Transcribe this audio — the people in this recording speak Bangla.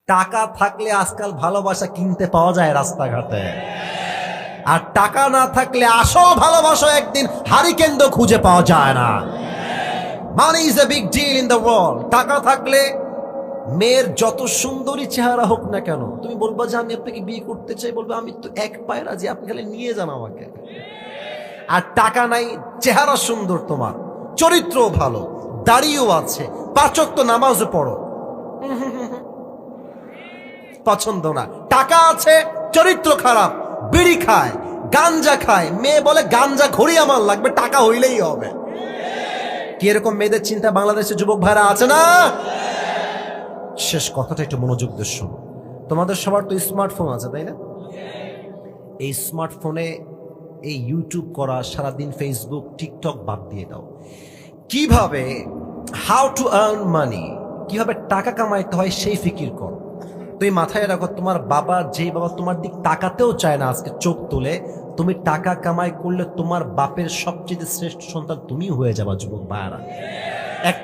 টাকা থাকলে আজকাল ভালোবাসা কিনতে পাওয়া যায় রাস্তাঘাটে, আর টাকা না থাকলে আসল ভালোবাসা একদিন হারিকেন্দ্র খুঁজে পাওয়া যায় না। Money is a big deal in the world. টাকা থাকলে মেয়ের যত সুন্দরী চেহারা হোক না কেন, তুমি বলবা যে আমি আপনাকে বিয়ে করতে চাই, বলবে আমি তো এক পায়ে রাজি, আপনি খালি নিয়ে যান আমাকে। আর টাকা নাই, চেহারা সুন্দর, তোমার চরিত্র ভালো, দাড়িও আছে, 5 ওয়াক্ত নামাজও পড়ো, পছন্দ না। টাকা আছে, চরিত্র খারাপ, বিড়ি খায়, গাঞ্জা খায়, মেয়ে বলে গাঞ্জা ঘড়ি আমার লাগবে, টাকা হইলেই হবে। কি এরকম মেয়েদের চিন্তা বাংলাদেশের যুবক ভাইরা আছে না? শেষ কথাটা একটু মনোযোগ দিয়ে শোনো। তোমাদের সবার তো স্মার্টফোন আছে, তাই না? এই স্মার্টফোনে এই ইউটিউব করা, সারাদিন ফেসবুক টিকটক বাদ দিয়ে দাও। কিভাবে হাউ টু আর্ন মানি, কিভাবে টাকা কামাইতে হয় সেই ফিকির করো। তুমি মাথায় রাখো, তোমার বাবা, যেই বাবা তোমার দিক তাকাতেও চায় না আজকে চোখ তুলে, তুমি টাকা কামাই করলে তোমার বাপের সবচেয়ে শ্রেষ্ঠ সন্তান তুমি হয়ে যাবা যুবক ভাইয়ারা। একটা